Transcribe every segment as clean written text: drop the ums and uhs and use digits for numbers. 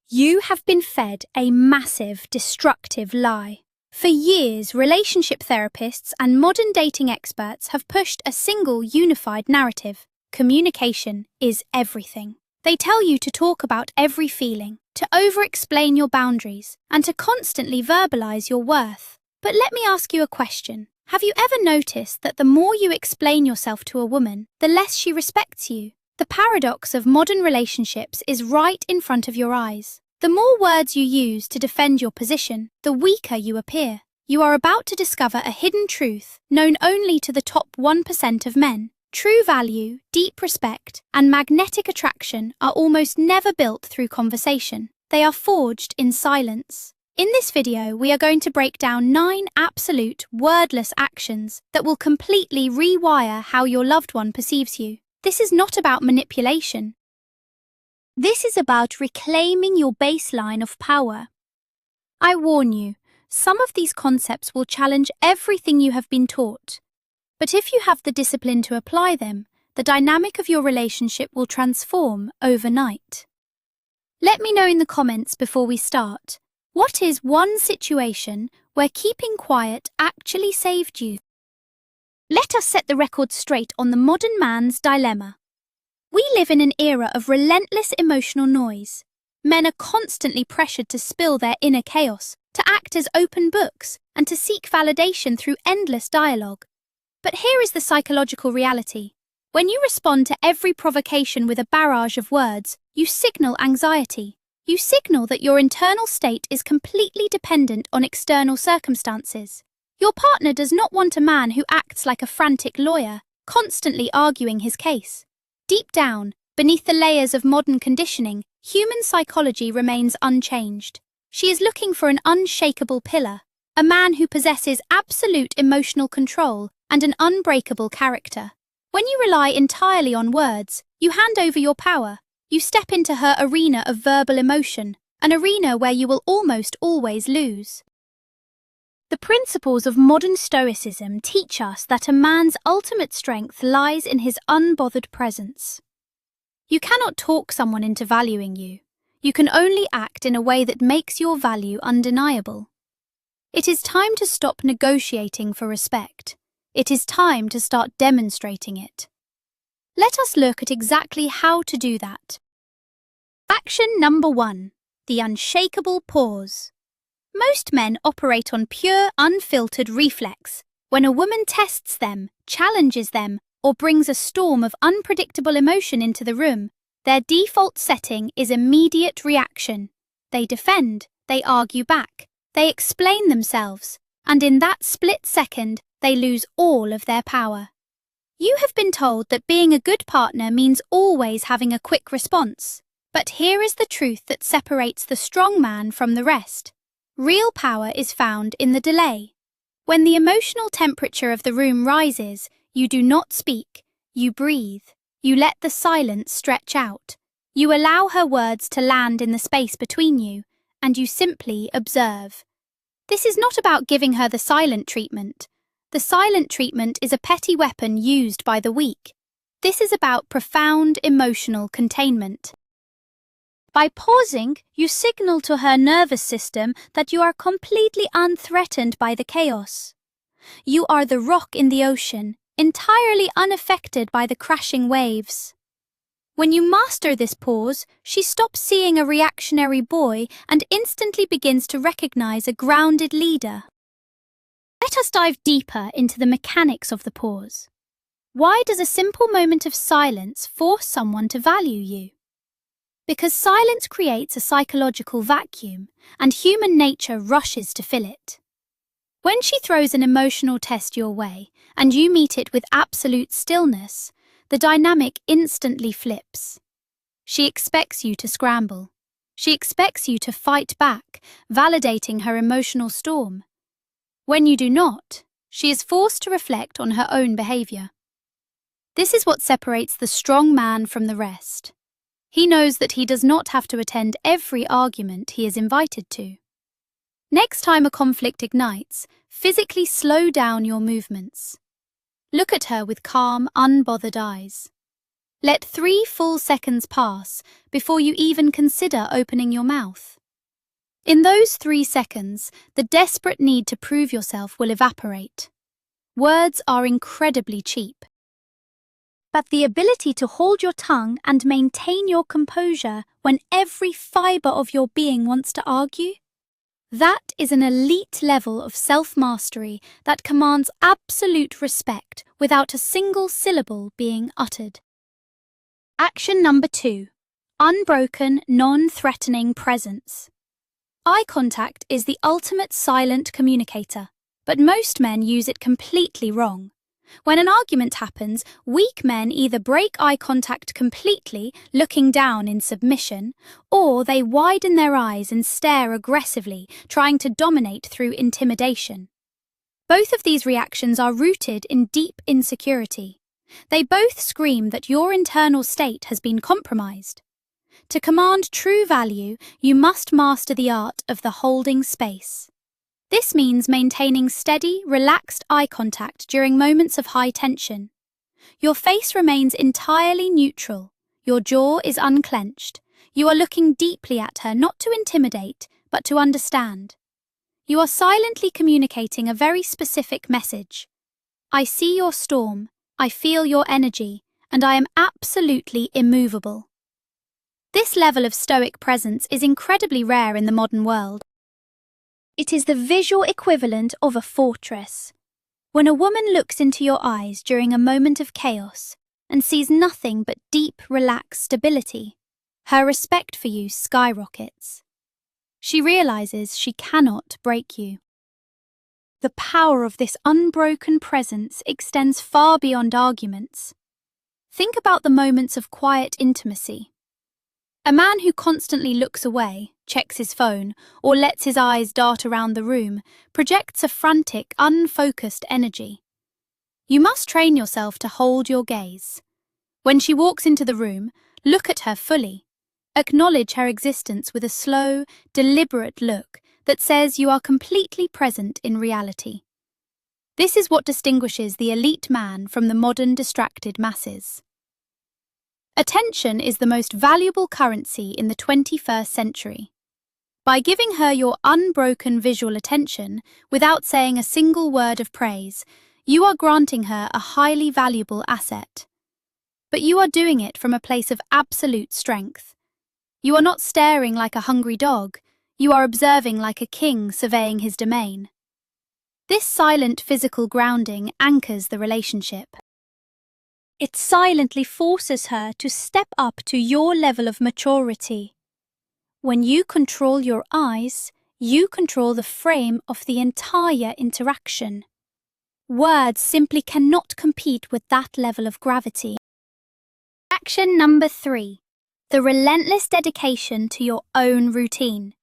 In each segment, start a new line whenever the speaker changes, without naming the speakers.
You have been fed a massive, destructive lie. For years, relationship therapists and modern dating experts have pushed a single unified narrative. Communication is everything. They tell you to talk about every feeling, to over-explain your boundaries, and to constantly verbalize your worth. But let me ask you a question. Have you ever noticed that the more you explain yourself to a woman, the less she respects you? The paradox of modern relationships is right in front of your eyes. The more words you use to defend your position, the weaker you appear. You are about to discover a hidden truth known only to the top 1% of men. True value, deep respect, and magnetic attraction are almost never built through conversation. They are forged in silence. In this video, we are going to break down 9 absolute, wordless actions that will completely rewire how your loved one perceives you. This is not about manipulation. This is about reclaiming your baseline of power. I warn you, some of these concepts will challenge everything you have been taught. But if you have the discipline to apply them, the dynamic of your relationship will transform overnight. Let me know in the comments before we start. What is one situation where keeping quiet actually saved you? Let us set the record straight on the modern man's dilemma. We live in an era of relentless emotional noise. Men are constantly pressured to spill their inner chaos, to act as open books, and to seek validation through endless dialogue. But here is the psychological reality. When you respond to every provocation with a barrage of words, you signal anxiety. You signal that your internal state is completely dependent on external circumstances. Your partner does not want a man who acts like a frantic lawyer, constantly arguing his case. Deep down, beneath the layers of modern conditioning, human psychology remains unchanged. She is looking for an unshakable pillar, a man who possesses absolute emotional control and an unbreakable character. When you rely entirely on words, you hand over your power. You step into her arena of verbal emotion, an arena where you will almost always lose. The principles of modern Stoicism teach us that a man's ultimate strength lies in his unbothered presence. You cannot talk someone into valuing you. You can only act in a way that makes your value undeniable. It is time to stop negotiating for respect. It is time to start demonstrating it. Let us look at exactly how to do that. Action number 1. The unshakable pause. Most men operate on pure, unfiltered reflex. When a woman tests them, challenges them, or brings a storm of unpredictable emotion into the room, their default setting is immediate reaction. They defend, they argue back, they explain themselves, and in that split second, they lose all of their power. You have been told that being a good partner means always having a quick response. But here is the truth that separates the strong man from the rest. Real power is found in the delay. When the emotional temperature of the room rises, you do not speak, you breathe. You let the silence stretch out. You allow her words to land in the space between you, and you simply observe. This is not about giving her the silent treatment. The silent treatment is a petty weapon used by the weak. This is about profound emotional containment. By pausing, you signal to her nervous system that you are completely unthreatened by the chaos. You are the rock in the ocean, entirely unaffected by the crashing waves. When you master this pause, she stops seeing a reactionary boy and instantly begins to recognize a grounded leader. Let us dive deeper into the mechanics of the pause. Why does a simple moment of silence force someone to value you? Because silence creates a psychological vacuum, and human nature rushes to fill it. When she throws an emotional test your way, and you meet it with absolute stillness, the dynamic instantly flips. She expects you to scramble. She expects you to fight back, validating her emotional storm. When you do not, she is forced to reflect on her own behavior. This is what separates the strong man from the rest. He knows that he does not have to attend every argument he is invited to. Next time a conflict ignites, physically slow down your movements. Look at her with calm, unbothered eyes. Let 3 full seconds pass before you even consider opening your mouth. In those 3 seconds, the desperate need to prove yourself will evaporate. Words are incredibly cheap. But the ability to hold your tongue and maintain your composure when every fibre of your being wants to argue? That is an elite level of self-mastery that commands absolute respect without a single syllable being uttered. Action number 2. Unbroken, non-threatening presence. Eye contact is the ultimate silent communicator, but most men use it completely wrong. When an argument happens, weak men either break eye contact completely, looking down in submission, or they widen their eyes and stare aggressively, trying to dominate through intimidation. Both of these reactions are rooted in deep insecurity. They both scream that your internal state has been compromised. To command true value, you must master the art of the holding space. This means maintaining steady, relaxed eye contact during moments of high tension. Your face remains entirely neutral. Your jaw is unclenched. You are looking deeply at her, not to intimidate, but to understand. You are silently communicating a very specific message. I see your storm, I feel your energy, and I am absolutely immovable. This level of Stoic presence is incredibly rare in the modern world. It is the visual equivalent of a fortress. When a woman looks into your eyes during a moment of chaos and sees nothing but deep, relaxed stability, her respect for you skyrockets. She realizes she cannot break you. The power of this unbroken presence extends far beyond arguments. Think about the moments of quiet intimacy. A man who constantly looks away, checks his phone, or lets his eyes dart around the room projects a frantic, unfocused energy. You must train yourself to hold your gaze. When she walks into the room, look at her fully. Acknowledge her existence with a slow, deliberate look that says you are completely present in reality. This is what distinguishes the elite man from the modern distracted masses. Attention is the most valuable currency in the 21st century. By giving her your unbroken visual attention without saying a single word of praise, you are granting her a highly valuable asset. But you are doing it from a place of absolute strength. You are not staring like a hungry dog, you are observing like a king surveying his domain. This silent physical grounding anchors the relationship. It silently forces her to step up to your level of maturity. When you control your eyes, you control the frame of the entire interaction. Words simply cannot compete with that level of gravity. Action number 3. The relentless dedication to your own routine.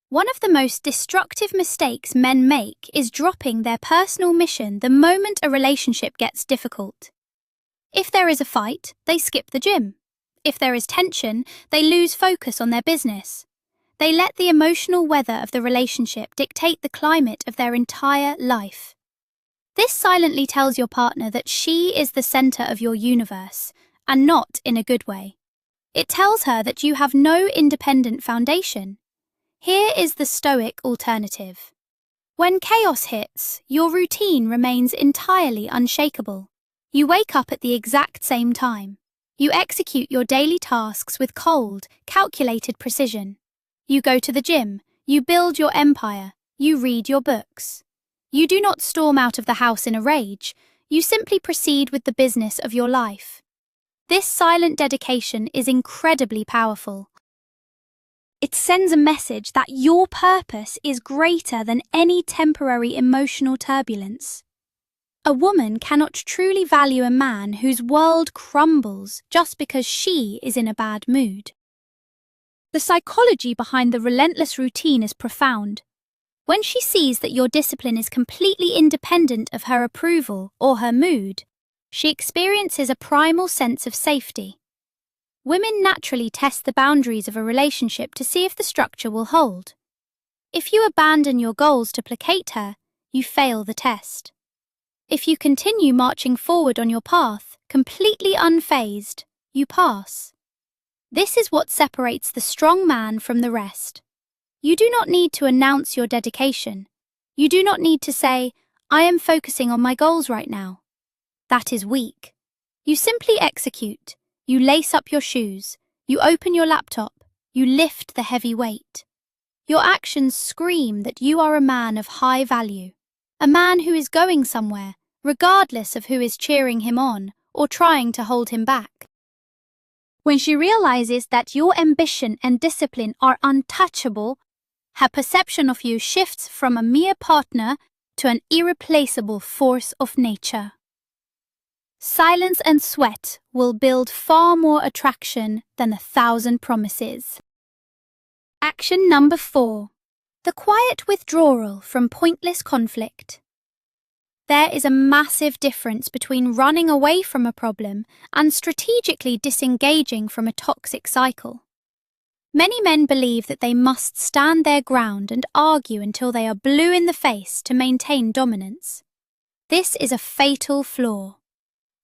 One of the most destructive mistakes men make is dropping their personal mission the moment a relationship gets difficult. If there is a fight, they skip the gym. If there is tension, they lose focus on their business. They let the emotional weather of the relationship dictate the climate of their entire life. This silently tells your partner that she is the center of your universe, and not in a good way. It tells her that you have no independent foundation. Here is the Stoic alternative. When chaos hits, your routine remains entirely unshakable. You wake up at the exact same time. You execute your daily tasks with cold, calculated precision. You go to the gym, you build your empire, you read your books. You do not storm out of the house in a rage, you simply proceed with the business of your life. This silent dedication is incredibly powerful. It sends a message that your purpose is greater than any temporary emotional turbulence. A woman cannot truly value a man whose world crumbles just because she is in a bad mood. The psychology behind the relentless routine is profound. When she sees that your discipline is completely independent of her approval or her mood, she experiences a primal sense of safety. Women naturally test the boundaries of a relationship to see if the structure will hold. If you abandon your goals to placate her, you fail the test. If you continue marching forward on your path, completely unfazed, you pass. This is what separates the strong man from the rest. You do not need to announce your dedication. You do not need to say, "I am focusing on my goals right now." That is weak. You simply execute. You lace up your shoes. You open your laptop. You lift the heavy weight. Your actions scream that you are a man of high value, a man who is going somewhere, regardless of who is cheering him on or trying to hold him back. When she realizes that your ambition and discipline are untouchable, her perception of you shifts from a mere partner to an irreplaceable force of nature. Silence and sweat will build far more attraction than 1,000 promises. Action number 4. The quiet withdrawal from pointless conflict. There is a massive difference between running away from a problem and strategically disengaging from a toxic cycle. Many men believe that they must stand their ground and argue until they are blue in the face to maintain dominance. This is a fatal flaw.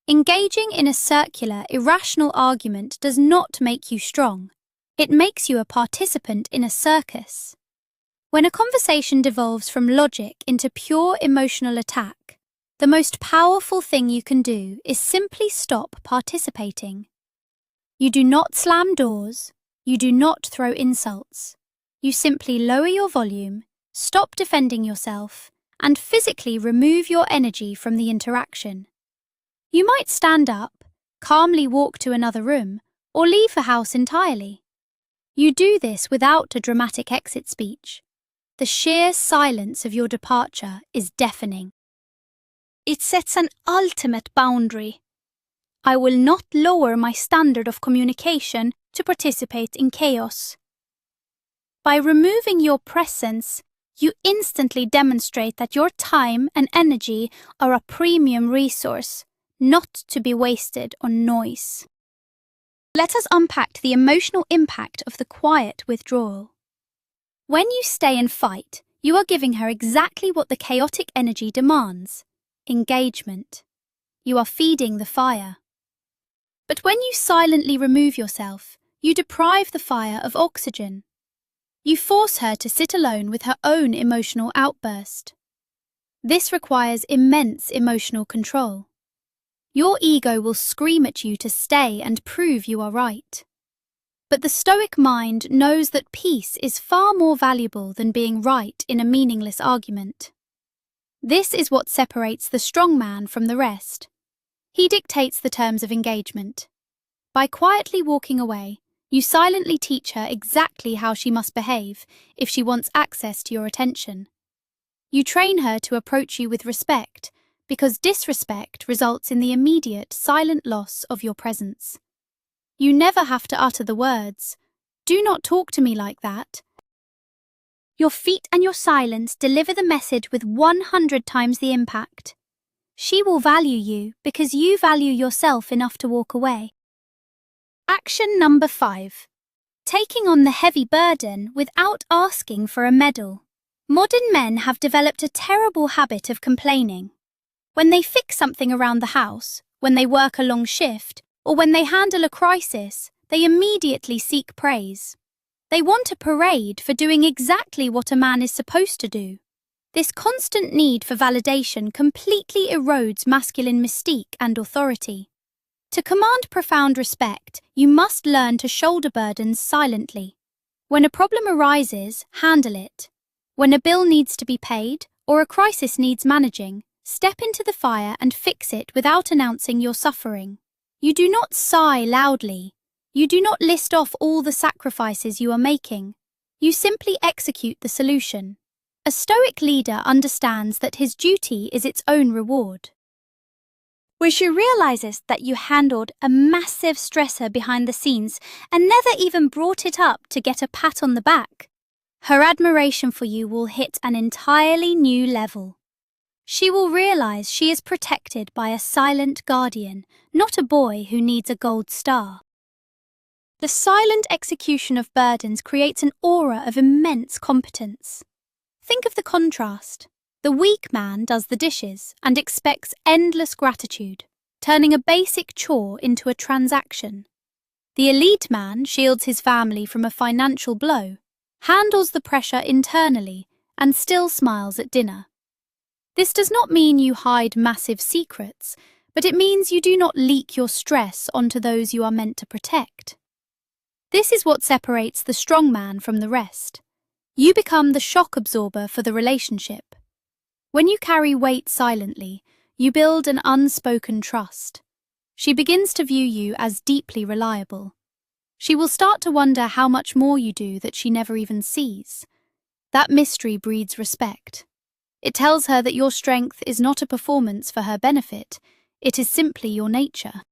Engaging in a circular, irrational argument does not make you strong. It makes you a participant in a circus. When a conversation devolves from logic into pure emotional attack, the most powerful thing you can do is simply stop participating. You do not slam doors. You do not throw insults. You simply lower your volume, stop defending yourself, and physically remove your energy from the interaction. You might stand up, calmly walk to another room, or leave the house entirely. You do this without a dramatic exit speech. The sheer silence of your departure is deafening. It sets an ultimate boundary. I will not lower my standard of communication to participate in chaos. By removing your presence, you instantly demonstrate that your time and energy are a premium resource, not to be wasted on noise. Let us unpack the emotional impact of the quiet withdrawal. When you stay and fight, you are giving her exactly what the chaotic energy demands: engagement. You are feeding the fire. But when you silently remove yourself, you deprive the fire of oxygen. You force her to sit alone with her own emotional outburst. This requires immense emotional control. Your ego will scream at you to stay and prove you are right. But the Stoic mind knows that peace is far more valuable than being right in a meaningless argument. This is what separates the strong man from the rest. He dictates the terms of engagement. By quietly walking away, you silently teach her exactly how she must behave if she wants access to your attention. You train her to approach you with respect, because disrespect results in the immediate, silent loss of your presence. You never have to utter the words, "Do not talk to me like that." Your feet and your silence deliver the message with 100 times the impact. She will value you because you value yourself enough to walk away. Action number 5. Taking on the heavy burden without asking for a medal. Modern men have developed a terrible habit of complaining. When they fix something around the house, when they work a long shift, or when they handle a crisis, they immediately seek praise. They want a parade for doing exactly what a man is supposed to do. This constant need for validation completely erodes masculine mystique and authority. To command profound respect, you must learn to shoulder burdens silently. When a problem arises, handle it. When a bill needs to be paid, or a crisis needs managing, step into the fire and fix it without announcing your suffering. You do not sigh loudly. You do not list off all the sacrifices you are making. You simply execute the solution. A Stoic leader understands that his duty is its own reward. When she realizes that you handled a massive stressor behind the scenes and never even brought it up to get a pat on the back, her admiration for you will hit an entirely new level. She will realize she is protected by a silent guardian, not a boy who needs a gold star. The silent execution of burdens creates an aura of immense competence. Think of the contrast. The weak man does the dishes and expects endless gratitude, turning a basic chore into a transaction. The elite man shields his family from a financial blow, handles the pressure internally, and still smiles at dinner. This does not mean you hide massive secrets, but it means you do not leak your stress onto those you are meant to protect. This is what separates the strong man from the rest. You become the shock absorber for the relationship. When you carry weight silently, you build an unspoken trust. She begins to view you as deeply reliable. She will start to wonder how much more you do that she never even sees. That mystery breeds respect. It tells her that your strength is not a performance for her benefit, it is simply your nature.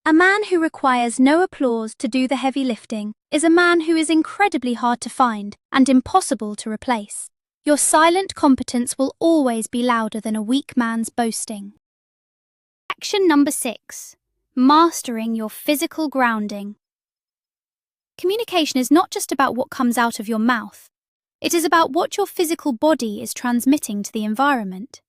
A man who requires no applause to do the heavy lifting is a man who is incredibly hard to find and impossible to replace. Your silent competence will always be louder than a weak man's boasting. Action number 6. Mastering your physical grounding. Communication is not just about what comes out of your mouth. It is about what your physical body is transmitting to the environment.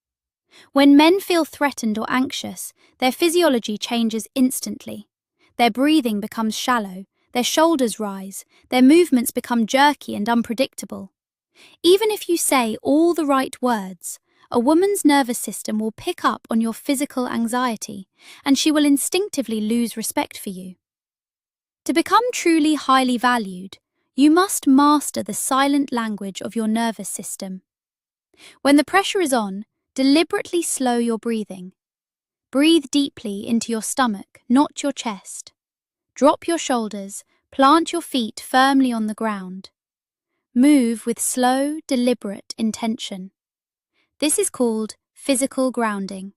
When men feel threatened or anxious, their physiology changes instantly. Their breathing becomes shallow, their shoulders rise, their movements become jerky and unpredictable. Even if you say all the right words, a woman's nervous system will pick up on your physical anxiety, and she will instinctively lose respect for you. To become truly highly valued, you must master the silent language of your nervous system. When the pressure is on, deliberately slow your breathing. Breathe deeply into your stomach, not your chest. Drop your shoulders, plant your feet firmly on the ground. Move with slow, deliberate intention. This is called physical grounding.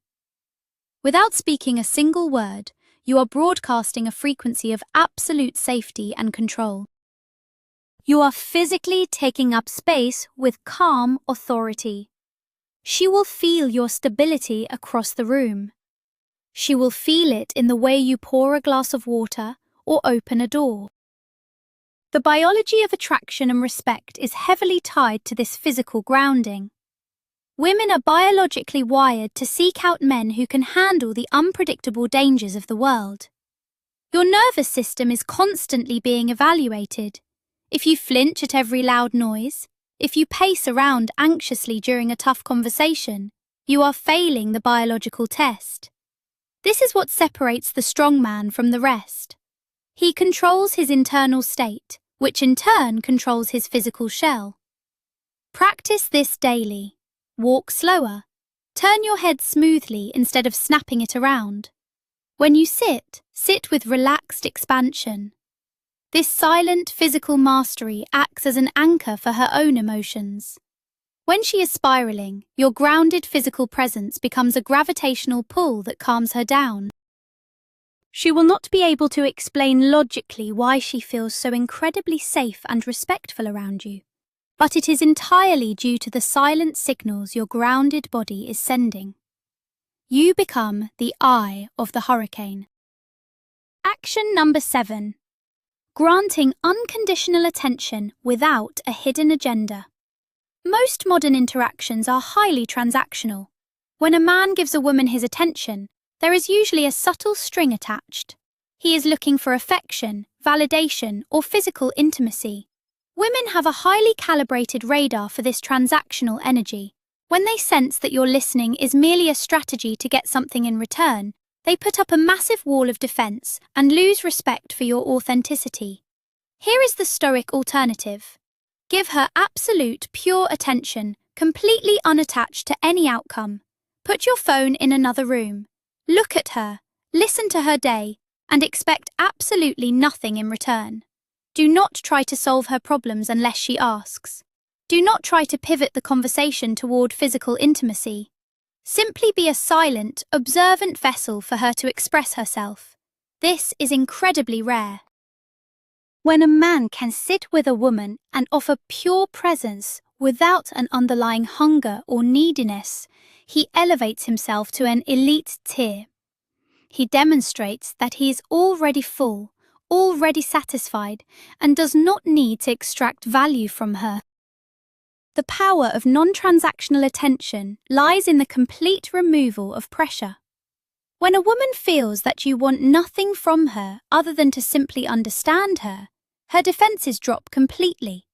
Without speaking a single word, you are broadcasting a frequency of absolute safety and control. You are physically taking up space with calm authority. She will feel your stability across the room. She will feel it in the way you pour a glass of water or open a door. The biology of attraction and respect is heavily tied to this physical grounding. Women are biologically wired to seek out men who can handle the unpredictable dangers of the world. Your nervous system is constantly being evaluated. If you flinch at every loud noise, if you pace around anxiously during a tough conversation, you are failing the biological test. This is what separates the strong man from the rest. He controls his internal state, which in turn controls his physical shell. Practice this daily. Walk slower. Turn your head smoothly instead of snapping it around. When you sit, sit with relaxed expansion. This silent physical mastery acts as an anchor for her own emotions. When she is spiraling, your grounded physical presence becomes a gravitational pull that calms her down. She will not be able to explain logically why she feels so incredibly safe and respectful around you, but it is entirely due to the silent signals your grounded body is sending. You become the eye of the hurricane. Action number 7. Granting unconditional attention without a hidden agenda. Most modern interactions are highly transactional. When a man gives a woman his attention, there is usually a subtle string attached. He is looking for affection, validation, or physical intimacy. Women have a highly calibrated radar for this transactional energy. When they sense that your listening is merely a strategy to get something in return, they put up a massive wall of defense and lose respect for your authenticity. Here is the Stoic alternative. Give her absolute, pure attention, completely unattached to any outcome. Put your phone in another room. Look at her, listen to her day, and expect absolutely nothing in return. Do not try to solve her problems unless she asks. Do not try to pivot the conversation toward physical intimacy. Simply be a silent, observant vessel for her to express herself. This is incredibly rare. When a man can sit with a woman and offer pure presence without an underlying hunger or neediness, he elevates himself to an elite tier. He demonstrates that he is already full, already satisfied, and does not need to extract value from her. The power of non-transactional attention lies in the complete removal of pressure. When a woman feels that you want nothing from her other than to simply understand her, her defenses drop completely.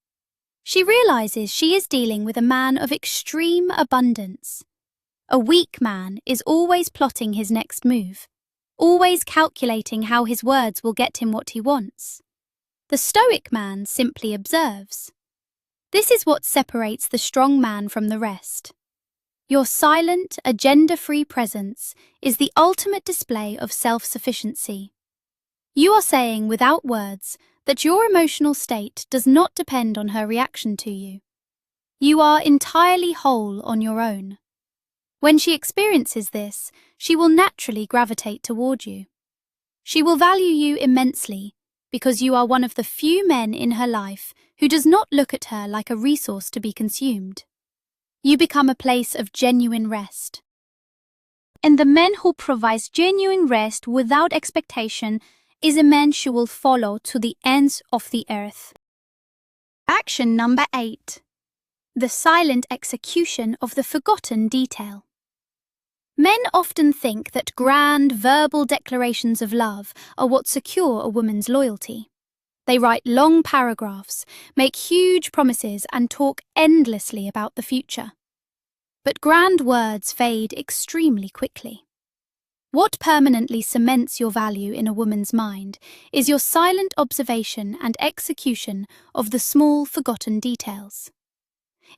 She realizes she is dealing with a man of extreme abundance. A weak man is always plotting his next move, always calculating how his words will get him what he wants. The Stoic man simply observes. This is what separates the strong man from the rest. Your silent, agenda-free presence is the ultimate display of self-sufficiency. You are saying without words that your emotional state does not depend on her reaction to you. You are entirely whole on your own. When she experiences this, she will naturally gravitate toward you. She will value you immensely because you are one of the few men in her life who does not look at her like a resource to be consumed. You become a place of genuine rest. And the man who provides genuine rest without expectation is a man she will follow to the ends of the earth. Action number 8. The silent execution of the forgotten detail. Men often think that grand verbal declarations of love are what secure a woman's loyalty. They write long paragraphs, make huge promises, and talk endlessly about the future. But grand words fade extremely quickly. What permanently cements your value in a woman's mind is your silent observation and execution of the small, forgotten details.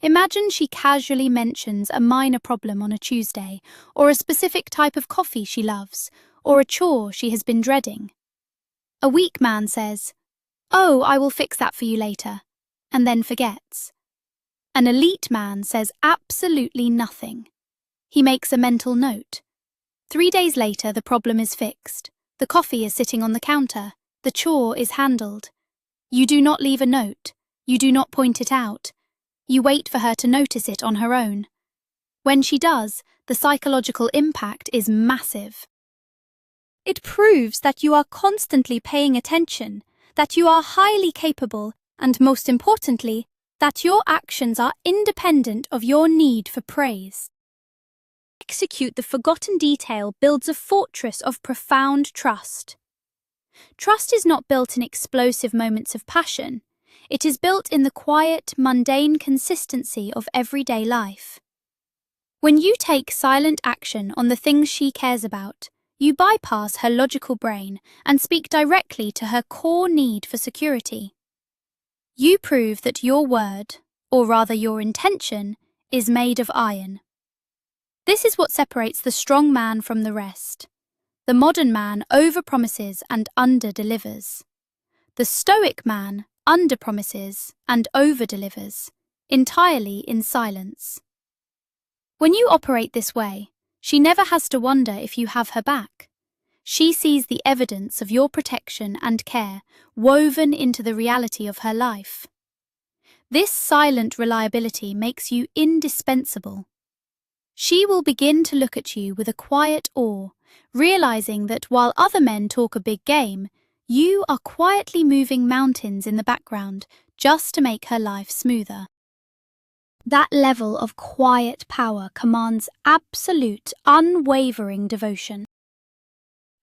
Imagine she casually mentions a minor problem on a Tuesday, or a specific type of coffee she loves, or a chore she has been dreading. A weak man says, "Oh, I will fix that for you later," and then forgets. An elite man says absolutely nothing. He makes a mental note. 3 days later, the problem is fixed. The coffee is sitting on the counter. The chore is handled. You do not leave a note. You do not point it out. You wait for her to notice it on her own. When she does, the psychological impact is massive. It proves that you are constantly paying attention, that you are highly capable, and most importantly, that your actions are independent of your need for praise. Execute the forgotten detail builds a fortress of profound trust. Trust is not built in explosive moments of passion. It is built in the quiet, mundane consistency of everyday life. When you take silent action on the things she cares about, you bypass her logical brain and speak directly to her core need for security. You prove that your word, or rather your intention, is made of iron. This is what separates the strong man from the rest. The modern man overpromises and underdelivers. The Stoic man underpromises and overdelivers, entirely in silence. When you operate this way, she never has to wonder if you have her back. She sees the evidence of your protection and care woven into the reality of her life. This silent reliability makes you indispensable. She will begin to look at you with a quiet awe, realizing that while other men talk a big game, you are quietly moving mountains in the background just to make her life smoother. That level of quiet power commands absolute, unwavering devotion.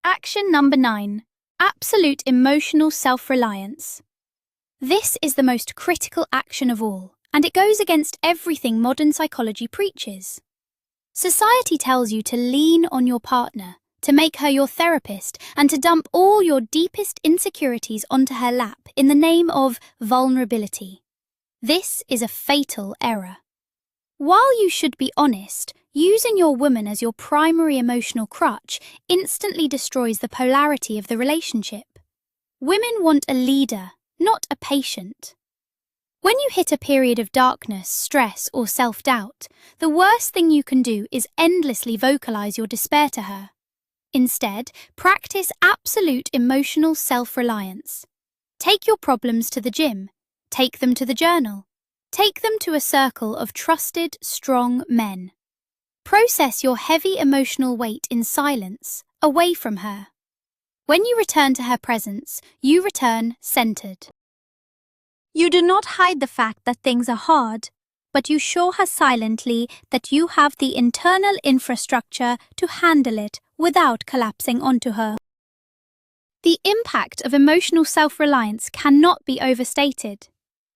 Action number 9. Absolute emotional self-reliance. This is the most critical action of all, and it goes against everything modern psychology preaches. Society tells you to lean on your partner, to make her your therapist, and to dump all your deepest insecurities onto her lap in the name of vulnerability. This is a fatal error. While you should be honest, using your woman as your primary emotional crutch instantly destroys the polarity of the relationship. Women want a leader, not a patient. When you hit a period of darkness, stress, or self-doubt, the worst thing you can do is endlessly vocalize your despair to her. Instead, practice absolute emotional self-reliance. Take your problems to the gym. Take them to the journal. Take them to a circle of trusted, strong men. Process your heavy emotional weight in silence, away from her. When you return to her presence, you return centered. You do not hide the fact that things are hard. but you show her silently that you have the internal infrastructure to handle it without collapsing onto her. The impact of emotional self-reliance cannot be overstated.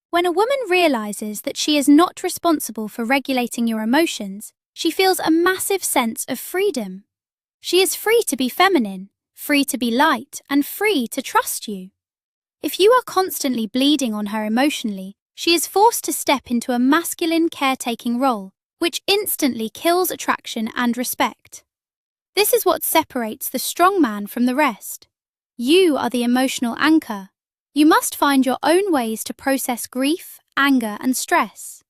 When a woman realizes that she is not responsible for regulating your emotions, she feels a massive sense of freedom. She is free to be feminine, free to be light, and free to trust you. If you are constantly bleeding on her emotionally, she is forced to step into a masculine caretaking role, which instantly kills attraction and respect. This is what separates the strong man from the rest. You are the emotional anchor. You must find your own ways to process grief, anger, and stress.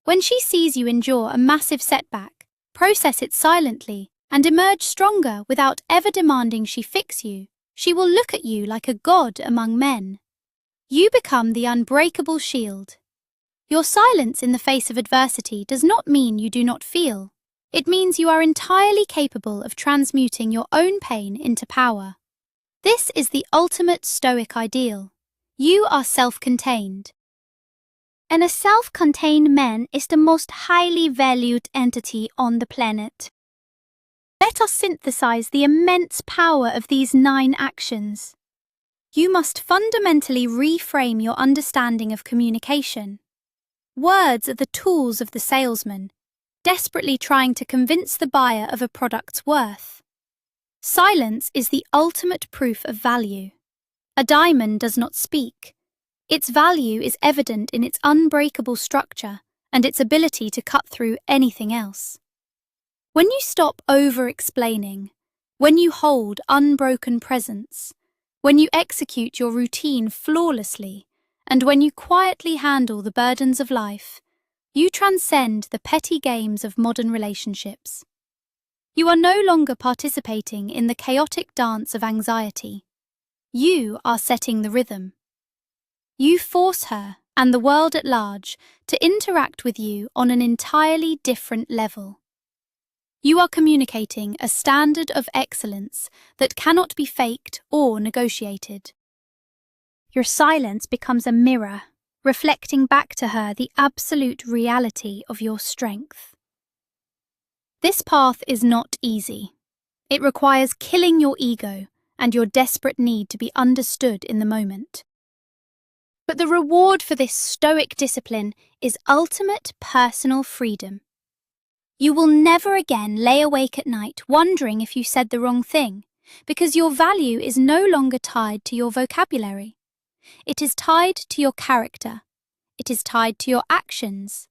When she sees you endure a massive setback, process it silently, and emerge stronger without ever demanding she fix you, she will look at you like a god among men. You become the unbreakable shield. Your silence in the face of adversity does not mean you do not feel. It means you are entirely capable of transmuting your own pain into power. This is the ultimate Stoic ideal. You are self-contained. And a self-contained man is the most highly valued entity on the planet. Let us synthesize the immense power of these 9 actions. You must fundamentally reframe your understanding of communication. Words are the tools of the salesman, desperately trying to convince the buyer of a product's worth. Silence is the ultimate proof of value. A diamond does not speak. Its value is evident in its unbreakable structure and its ability to cut through anything else. When you stop over-explaining, when you hold unbroken presence, when you execute your routine flawlessly, and when you quietly handle the burdens of life, you transcend the petty games of modern relationships. You are no longer participating in the chaotic dance of anxiety. You are setting the rhythm. You force her and the world at large to interact with you on an entirely different level. You are communicating a standard of excellence that cannot be faked or negotiated. Your silence becomes a mirror, reflecting back to her the absolute reality of your strength. This path is not easy. It requires killing your ego and your desperate need to be understood in the moment. But the reward for this Stoic discipline is ultimate personal freedom. You will never again lay awake at night wondering if you said the wrong thing, because your value is no longer tied to your vocabulary. It is tied to your character. It is tied to your actions.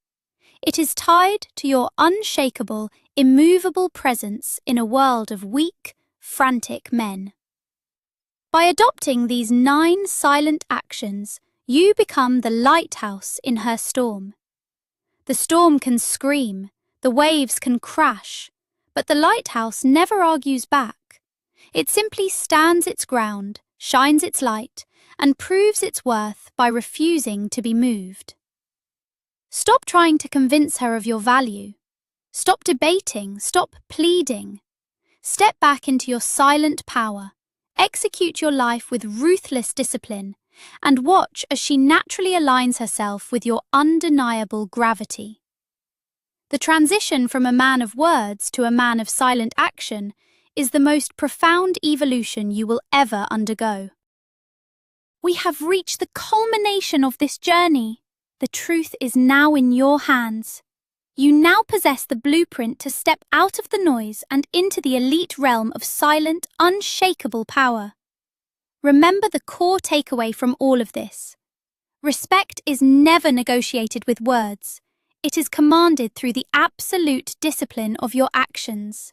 It is tied to your unshakable, immovable presence in a world of weak, frantic men. By adopting these 9 silent actions, you become the lighthouse in her storm. The storm can scream, the waves can crash, but the lighthouse never argues back. It simply stands its ground, shines its light, and proves its worth by refusing to be moved. Stop trying to convince her of your value. Stop debating, stop pleading. Step back into your silent power, execute your life with ruthless discipline, and watch as she naturally aligns herself with your undeniable gravity. The transition from a man of words to a man of silent action is the most profound evolution you will ever undergo. We have reached the culmination of this journey. The truth is now in your hands. You now possess the blueprint to step out of the noise and into the elite realm of silent, unshakable power. Remember the core takeaway from all of this. Respect is never negotiated with words. It is commanded through the absolute discipline of your actions.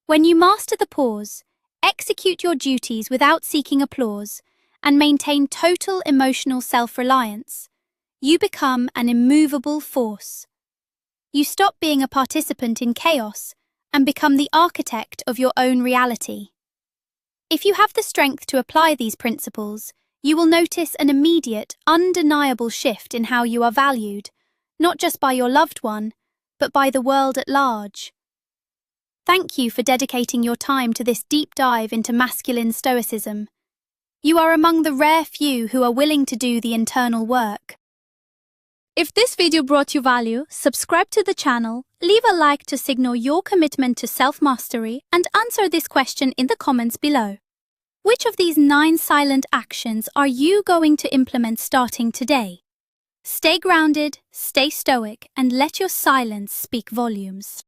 When you master the pause, execute your duties without seeking applause, and maintain total emotional self-reliance, you become an immovable force. You stop being a participant in chaos and become the architect of your own reality. If you have the strength to apply these principles, you will notice an immediate, undeniable shift in how you are valued, not just by your loved one, but by the world at large. Thank you for dedicating your time to this deep dive into masculine stoicism. You are among the rare few who are willing to do the internal work. If this video brought you value, subscribe to the channel, leave a like to signal your commitment to self-mastery, and answer this question in the comments below. Which of these 9 silent actions are you going to implement starting today? Stay grounded, stay stoic, and let your silence speak volumes.